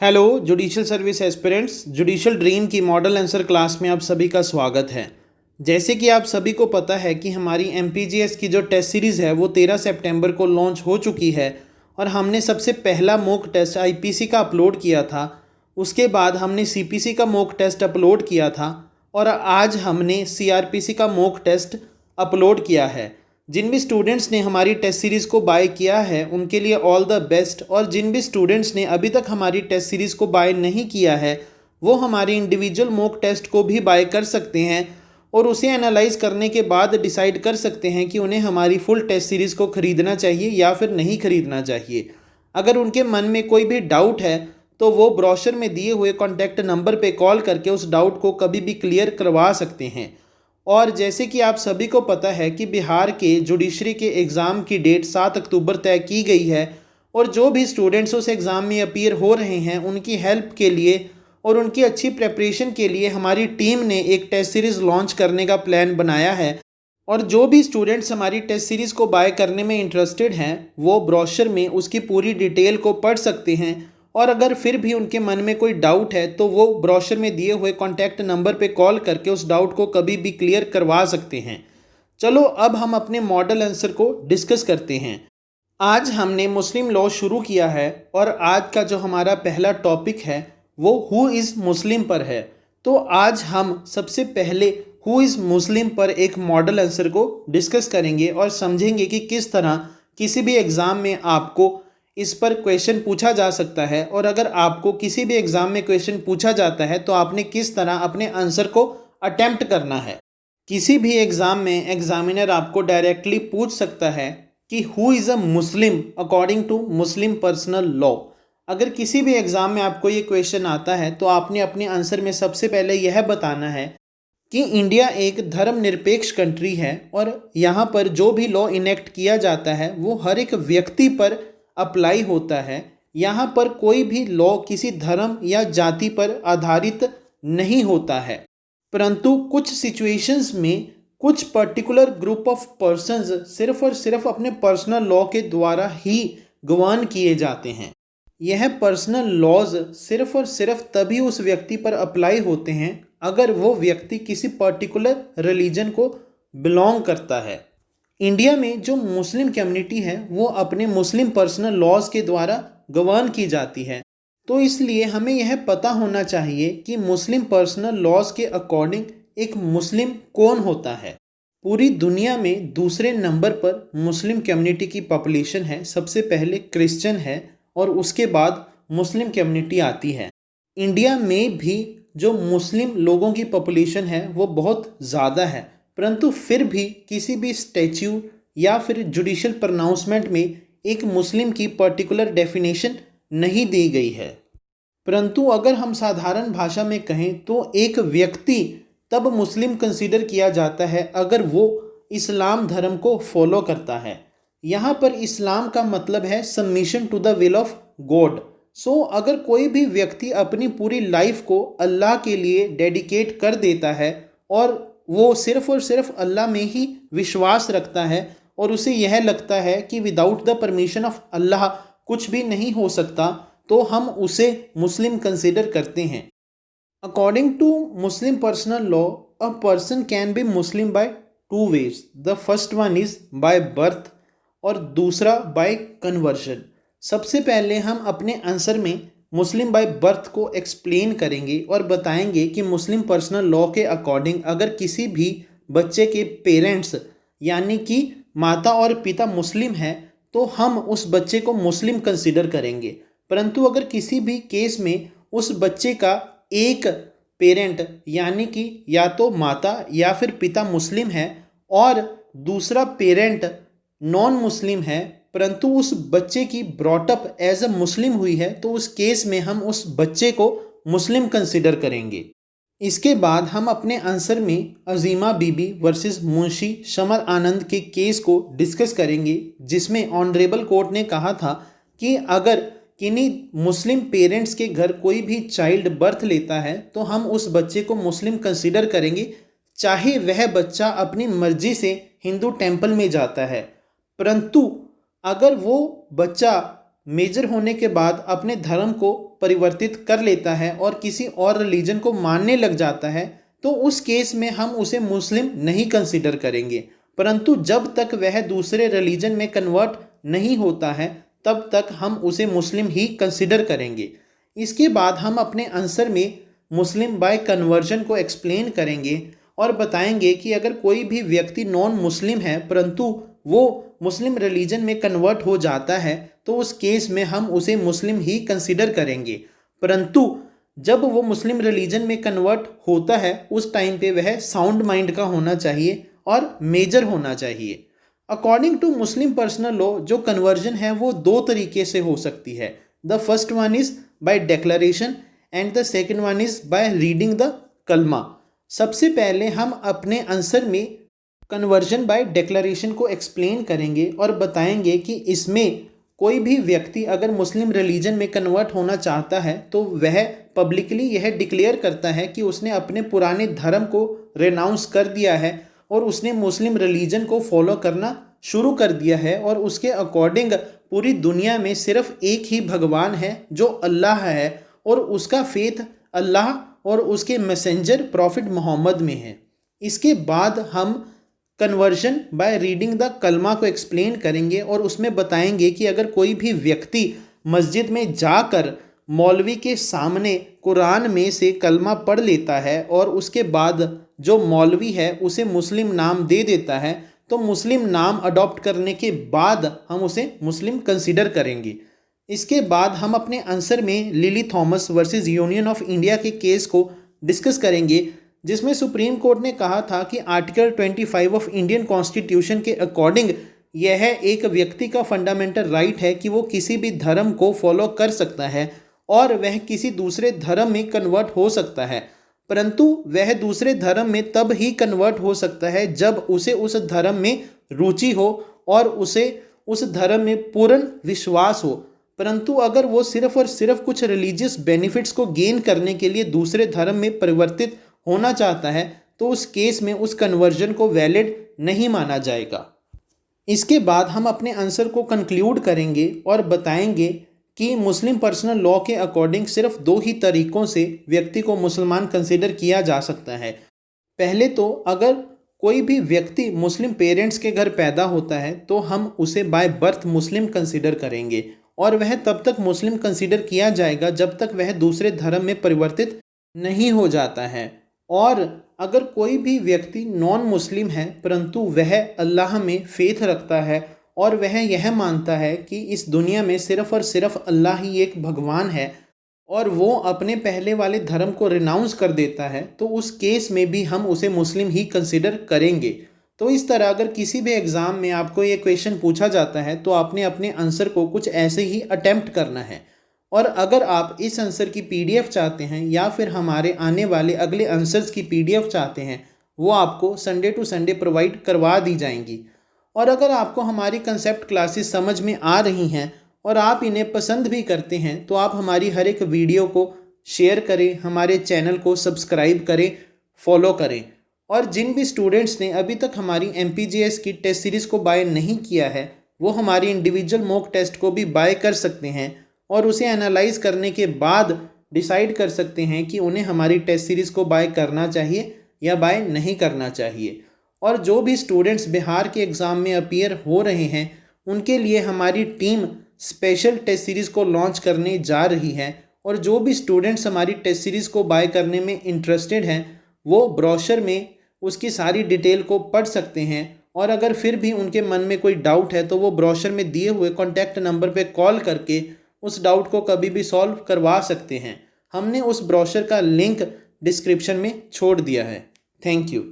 Hello judicial service aspirants, judicial dream की model answer class में आप सभी का स्वागत है। जैसे कि आप सभी को पता है कि हमारी एमपीजीएस की जो टेस्ट सीरीज़ है वो 13 सितंबर को लॉन्च हो चुकी है और हमने सबसे पहला मॉक टेस्ट आईपीसी का अपलोड किया था। उसके बाद हमने सीपीसी का मॉक टेस्ट अपलोड किया था और आज हमने सीआरपीसी का मॉक टेस्ट अपलोड किया है। जिन भी स्टूडेंट्स ने हमारी टेस्ट सीरीज़ को बाय किया है उनके लिए ऑल द बेस्ट, और जिन भी स्टूडेंट्स ने अभी तक हमारी टेस्ट सीरीज़ को बाय नहीं किया है वो हमारी इंडिविजुअल मॉक टेस्ट को भी बाय कर सकते हैं और उसे एनालाइज करने के बाद डिसाइड कर सकते हैं कि उन्हें हमारी फुल टेस्ट सीरीज़ को ख़रीदना चाहिए या फिर नहीं ख़रीदना चाहिए। अगर उनके मन में कोई भी डाउट है तो वो ब्रोशर में दिए हुए कॉन्टैक्ट नंबर पर कॉल करके उस डाउट को कभी भी क्लियर करवा सकते हैं। और जैसे कि आप सभी को पता है कि बिहार के जुडिशरी के एग्ज़ाम की डेट 7 अक्टूबर तय की गई है और जो भी स्टूडेंट्स उस एग्ज़ाम में अपीयर हो रहे हैं उनकी हेल्प के लिए और उनकी अच्छी प्रिपरेशन के लिए हमारी टीम ने एक टेस्ट सीरीज़ लॉन्च करने का प्लान बनाया है। और जो भी स्टूडेंट्स हमारी टेस्ट सीरीज़ को बाय करने में इंटरेस्टेड हैं वो ब्रोशर में उसकी पूरी डिटेल को पढ़ सकते हैं, और अगर फिर भी उनके मन में कोई डाउट है तो वो ब्रोशर में दिए हुए कॉन्टैक्ट नंबर पे कॉल करके उस डाउट को कभी भी क्लियर करवा सकते हैं। चलो अब हम अपने मॉडल आंसर को डिस्कस करते हैं। आज हमने मुस्लिम लॉ शुरू किया है और आज का जो हमारा पहला टॉपिक है वो हु इज़ मुस्लिम पर है। तो आज हम सबसे पहले हु इज़ मुस्लिम पर एक मॉडल आंसर को डिस्कस करेंगे और समझेंगे कि किस तरह किसी भी एग्ज़ाम में आपको इस पर क्वेश्चन पूछा जा सकता है, और अगर आपको किसी भी एग्ज़ाम में क्वेश्चन पूछा जाता है तो आपने किस तरह अपने आंसर को अटेम्प्ट करना है। किसी भी एग्ज़ाम में एग्जामिनर आपको डायरेक्टली पूछ सकता है कि who is a Muslim according to Muslim personal law. अगर किसी भी एग्ज़ाम में आपको ये क्वेश्चन आता है तो आपने अपने आंसर में सबसे पहले यह बताना है कि इंडिया एक धर्मनिरपेक्ष कंट्री है और यहाँ पर जो भी लॉ इनेक्ट किया जाता है वो हर एक व्यक्ति पर अप्लाई होता है। यहाँ पर कोई भी लॉ किसी धर्म या जाति पर आधारित नहीं होता है, परंतु कुछ सिचुएशंस में कुछ पर्टिकुलर ग्रुप ऑफ पर्सन्स सिर्फ और सिर्फ अपने पर्सनल लॉ के द्वारा ही गवर्न किए जाते हैं। यह पर्सनल लॉज सिर्फ और सिर्फ तभी उस व्यक्ति पर अप्लाई होते हैं अगर वो व्यक्ति किसी पर्टिकुलर रिलीजन को बिलोंग करता है। इंडिया में जो मुस्लिम कम्युनिटी है वो अपने मुस्लिम पर्सनल लॉज के द्वारा गवर्न की जाती है, तो इसलिए हमें यह पता होना चाहिए कि मुस्लिम पर्सनल लॉज के अकॉर्डिंग एक मुस्लिम कौन होता है। पूरी दुनिया में दूसरे नंबर पर मुस्लिम कम्युनिटी की पॉपुलेशन है, सबसे पहले क्रिश्चियन है और उसके बाद मुस्लिम कम्युनिटी आती है। इंडिया में भी जो मुस्लिम लोगों की पॉपुलेशन है वो बहुत ज़्यादा है, परंतु फिर भी किसी भी स्टैच्यू या फिर जुडिशल प्रोनाउंसमेंट में एक मुस्लिम की पर्टिकुलर डेफिनेशन नहीं दी गई है। परंतु अगर हम साधारण भाषा में कहें तो एक व्यक्ति तब मुस्लिम कंसीडर किया जाता है अगर वो इस्लाम धर्म को फॉलो करता है। यहाँ पर इस्लाम का मतलब है submission to the will of God. So अगर कोई भी व्यक्ति अपनी पूरी लाइफ को अल्लाह के लिए डेडिकेट कर देता है और वो सिर्फ और सिर्फ अल्लाह में ही विश्वास रखता है और उसे यह लगता है कि विदाउट द परमिशन ऑफ अल्लाह कुछ भी नहीं हो सकता, तो हम उसे मुस्लिम कंसिडर करते हैं। According to Muslim personal law a person can be Muslim by two ways. The first one is by birth और दूसरा बाय कन्वर्जन। सबसे पहले हम अपने आंसर में मुस्लिम बाय बर्थ को एक्सप्लेन करेंगे और बताएंगे कि मुस्लिम पर्सनल लॉ के अकॉर्डिंग अगर किसी भी बच्चे के पेरेंट्स यानी कि माता और पिता मुस्लिम हैं तो हम उस बच्चे को मुस्लिम कंसिडर करेंगे। परंतु अगर किसी भी केस में उस बच्चे का एक पेरेंट यानी कि या तो माता या फिर पिता मुस्लिम है और दूसरा पेरेंट नॉन मुस्लिम है, परंतु उस बच्चे की ब्रॉटअप एज अ मुस्लिम हुई है, तो उस केस में हम उस बच्चे को मुस्लिम कंसिडर करेंगे। इसके बाद हम अपने आंसर में अजीमा बीबी वर्सेस मुंशी शमर आनंद के केस को डिस्कस करेंगे, जिसमें ऑनरेबल कोर्ट ने कहा था कि अगर किन्हीं मुस्लिम पेरेंट्स के घर कोई भी चाइल्ड बर्थ लेता है तो हम उस बच्चे को मुस्लिम कंसिडर करेंगे, चाहे वह बच्चा अपनी मर्जी से हिंदू टेम्पल में जाता है। परंतु अगर वो बच्चा मेजर होने के बाद अपने धर्म को परिवर्तित कर लेता है और किसी और रिलीजन को मानने लग जाता है, तो उस केस में हम उसे मुस्लिम नहीं कंसिडर करेंगे। परंतु जब तक वह दूसरे रिलीजन में कन्वर्ट नहीं होता है तब तक हम उसे मुस्लिम ही कंसिडर करेंगे। इसके बाद हम अपने आंसर में मुस्लिम बाय कन्वर्जन को एक्सप्लेन करेंगे और बताएंगे कि अगर कोई भी व्यक्ति नॉन मुस्लिम है परंतु वो मुस्लिम रिलीजन में कन्वर्ट हो जाता है तो उस केस में हम उसे मुस्लिम ही कंसिडर करेंगे। परंतु जब वो मुस्लिम रिलीजन में कन्वर्ट होता है उस टाइम पे वह साउंड माइंड का होना चाहिए और मेजर होना चाहिए। According to Muslim personal law जो कन्वर्जन है वो दो तरीके से हो सकती है। The first one is by declaration and the second one is by reading the kalma. सबसे पहले हम अपने आंसर में कन्वर्जन बाय डेक्लरेशन को एक्सप्लेन करेंगे और बताएंगे कि इसमें कोई भी व्यक्ति अगर मुस्लिम रिलीजन में कन्वर्ट होना चाहता है तो वह पब्लिकली यह डिक्लेयर करता है कि उसने अपने पुराने धर्म को रेनाउंस कर दिया है और उसने मुस्लिम रिलीजन को फॉलो करना शुरू कर दिया है और उसके अकॉर्डिंग पूरी दुनिया में सिर्फ एक ही भगवान है जो अल्लाह है और उसका फेथ अल्लाह और उसके मैसेंजर प्रॉफिट मोहम्मद में है। इसके बाद हम कन्वर्जन बाय रीडिंग द कलमा को एक्सप्लेन करेंगे और उसमें बताएंगे कि अगर कोई भी व्यक्ति मस्जिद में जाकर मौलवी के सामने कुरान में से कलमा पढ़ लेता है और उसके बाद जो मौलवी है उसे मुस्लिम नाम दे देता है तो मुस्लिम नाम अडॉप्ट करने के बाद हम उसे मुस्लिम कंसिडर करेंगे। इसके बाद हम अपने आंसर में lily Thomas versus union of India के केस को डिस्कस करेंगे जिसमें सुप्रीम कोर्ट ने कहा था कि आर्टिकल 25 ऑफ इंडियन कॉन्स्टिट्यूशन के अकॉर्डिंग यह एक व्यक्ति का फंडामेंटल राइट है कि वो किसी भी धर्म को फॉलो कर सकता है और वह किसी दूसरे धर्म में कन्वर्ट हो सकता है, परंतु वह दूसरे धर्म में तब ही कन्वर्ट हो सकता है जब उसे उस धर्म में रुचि हो और उसे उस धर्म में पूर्ण विश्वास हो। परंतु अगर वो सिर्फ और सिर्फ कुछ रिलीजियस बेनिफिट्स को गेन करने के लिए दूसरे धर्म में परिवर्तित होना चाहता है तो उस केस में उस कन्वर्जन को वैलिड नहीं माना जाएगा। इसके बाद हम अपने आंसर को कंक्लूड करेंगे और बताएंगे कि मुस्लिम पर्सनल लॉ के अकॉर्डिंग सिर्फ दो ही तरीक़ों से व्यक्ति को मुसलमान कंसिडर किया जा सकता है। पहले तो अगर कोई भी व्यक्ति मुस्लिम पेरेंट्स के घर पैदा होता है तो हम उसे बाय बर्थ मुस्लिम कंसिडर करेंगे और वह तब तक मुस्लिम कंसिडर किया जाएगा जब तक वह दूसरे धर्म में परिवर्तित नहीं हो जाता है। और अगर कोई भी व्यक्ति नॉन मुस्लिम है परंतु वह अल्लाह में फेथ रखता है और वह यह मानता है कि इस दुनिया में सिर्फ और सिर्फ अल्लाह ही एक भगवान है और वो अपने पहले वाले धर्म को रिनाउंस कर देता है तो उस केस में भी हम उसे मुस्लिम ही कंसिडर करेंगे। तो इस तरह अगर किसी भी एग्ज़ाम में आपको ये क्वेश्चन पूछा जाता है तो आपने अपने आंसर को कुछ ऐसे ही अटेम्प्ट करना है। और अगर आप इस आंसर की PDF चाहते हैं या फिर हमारे आने वाले अगले आंसर्स की PDF चाहते हैं वो आपको संडे टू संडे प्रोवाइड करवा दी जाएंगी। और अगर आपको हमारी कंसेप्ट क्लासेस समझ में आ रही हैं और आप इन्हें पसंद भी करते हैं तो आप हमारी हर एक वीडियो को शेयर करें, हमारे चैनल को सब्सक्राइब करें, फॉलो करें। और जिन भी स्टूडेंट्स ने अभी तक हमारी MPGS की टेस्ट सीरीज़ को बाय नहीं किया है वो हमारी इंडिविजुअल मॉक टेस्ट को भी बाय कर सकते हैं और उसे एनालाइज करने के बाद डिसाइड कर सकते हैं कि उन्हें हमारी टेस्ट सीरीज़ को बाय करना चाहिए या बाय नहीं करना चाहिए। और जो भी स्टूडेंट्स बिहार के एग्ज़ाम में अपीयर हो रहे हैं उनके लिए हमारी टीम स्पेशल टेस्ट सीरीज़ को लॉन्च करने जा रही है और जो भी स्टूडेंट्स हमारी टेस्ट सीरीज़ को बाय करने में इंटरेस्टेड हैं वो ब्रोशर में उसकी सारी डिटेल को पढ़ सकते हैं। और अगर फिर भी उनके मन में कोई डाउट है तो वो ब्रोशर में दिए हुए कॉन्टैक्ट नंबर पे कॉल करके उस डाउट को कभी भी सॉल्व करवा सकते हैं। हमने उस ब्रोशर का लिंक डिस्क्रिप्शन में छोड़ दिया है। Thank you.